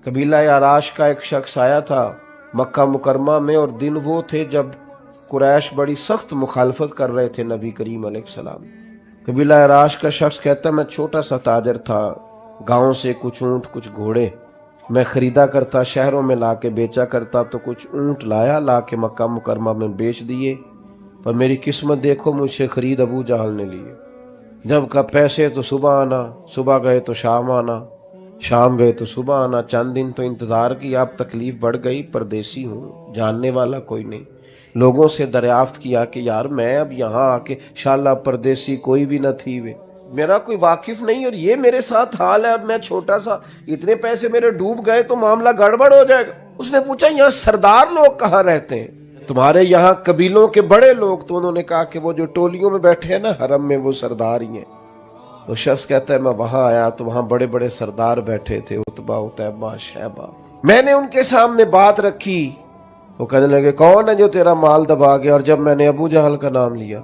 कबीला याराश का एक शख्स आया था मक्का मुकरमा में, और दिन वो थे जब कुरैश बड़ी सख्त मुखालफत कर रहे थे नबी करीम अलैहिस्सलाम। कबीला याराश का शख्स कहता, मैं छोटा सा ताजर था, गांव से कुछ ऊंट कुछ घोड़े मैं खरीदा करता, शहरों में ला के बेचा करता। तो कुछ ऊंट लाया, ला के मक्का मुकरमा में बेच दिए, पर मेरी किस्मत देखो, मुझसे खरीद अबू जहल ने लिए। जब का पैसे तो सुबह आना, सुबह गए तो शाम आना, शाम गए तो सुबह आना। चंद दिन तो इंतजार की, अब तकलीफ बढ़ गई, परदेसी हूँ, जानने वाला कोई नहीं। लोगों से दरियाफ्त किया कि यार मैं अब यहाँ आके शाला परदेसी कोई भी न थी, वे मेरा कोई वाकिफ नहीं, और ये मेरे साथ हाल है। अब मैं छोटा सा, इतने पैसे मेरे डूब गए तो मामला गड़बड़ हो जाएगा। उसने पूछा, यहाँ सरदार लोग कहाँ रहते हैं, तुम्हारे यहाँ कबीलों के बड़े लोग? तो उन्होंने कहा कि वो जो टोलियों में बैठे हैं ना हरम में, वो सरदार ही हैं। तो शख्स कहता है, मैं वहां आया तो वहां बड़े बड़े सरदार बैठे थे, उतबा उतैबा शैबा। मैंने उनके सामने बात रखी तो कहने लगे, कौन है जो तेरा माल दबा गया? और जब मैंने अबू जहल का नाम लिया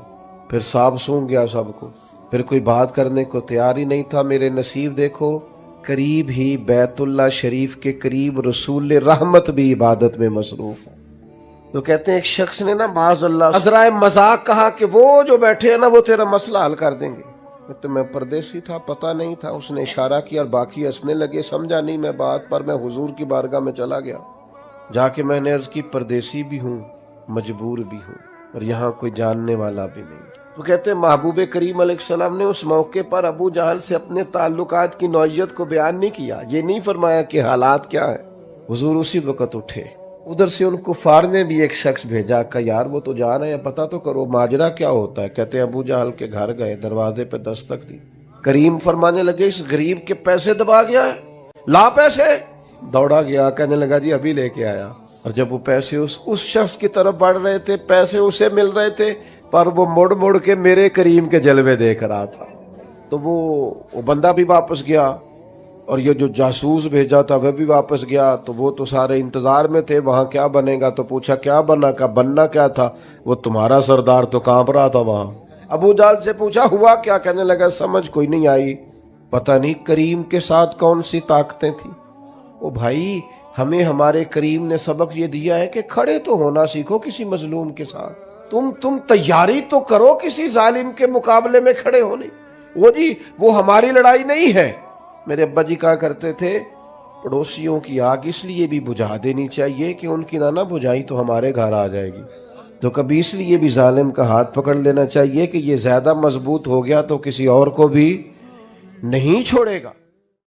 फिर सांप सूंघ गया सबको, फिर कोई बात करने को तैयार ही नहीं था। मेरे नसीब देखो, करीब ही बैतुल्ला शरीफ के करीब रसूल रहमत भी इबादत में मसरूफ है। तो कहते हैं एक शख्स ने ना माज़अल्लाह अज़राए मजाक कहा कि वो जो बैठे हैं ना वो तेरा मसला हल कर देंगे। तो मैं परदेसी था, पता नहीं था। उसने इशारा किया और बाकी हंसने लगे, समझा नहीं मैं बात। पर मैं हुजूर की बारगाह में चला गया, जाके मैंने अर्ज की, परदेसी भी हूँ, मजबूर भी हूँ, और यहाँ कोई जानने वाला भी नहीं। तो कहते हैं महबूब करीम अलैहिस्सलाम ने उस मौके पर अबू जहल से अपने ताल्लुकात की नौइयत को बयान नहीं किया, ये नहीं फरमाया कि हालात क्या है। हुजूर उसी वक्त उठे, उधर से उन कुफार ने भी एक शख्स भेजा कि यार वो तो जा रहे हैं, पता तो करो माजरा क्या होता है। कहते हैं अबू जहल के घर गए, दरवाजे पे दस्तक दी, करीम फरमाने लगे, इस गरीब के पैसे दबा गया है, ला पैसे। दौड़ा गया, कहने लगा जी अभी लेके आया। और जब वो पैसे उस शख्स की तरफ बढ़ रहे थे, पैसे उसे मिल रहे थे, पर वो मुड़ मुड़ के मेरे करीम के जलवे देख रहा था। तो वो बंदा भी वापस गया, और ये जो जासूस भेजा था वह भी वापस गया। तो वो तो सारे इंतजार में थे वहां क्या बनेगा। तो पूछा क्या बना? का बनना क्या था? वो तुम्हारा सरदार तो कांप रहा था वहां। अबू जहल से पूछा हुआ क्या? कहने लगा समझ कोई नहीं आई, पता नहीं करीम के साथ कौन सी ताकतें थी। ओ भाई, हमें हमारे करीम ने सबक ये दिया है कि खड़े तो होना सीखो किसी मजलूम के साथ। तुम तैयारी तो करो किसी जालिम के मुकाबले में खड़े होने। वो जी वो हमारी लड़ाई नहीं है। मेरे अब्बा जी कहा करते थे, पड़ोसियों की आग इसलिए भी बुझा देनी चाहिए कि उनकी ना बुझाई तो हमारे घर आ जाएगी। तो कभी इसलिए भी जालिम का हाथ पकड़ लेना चाहिए कि ये ज्यादा मजबूत हो गया तो किसी और को भी नहीं छोड़ेगा।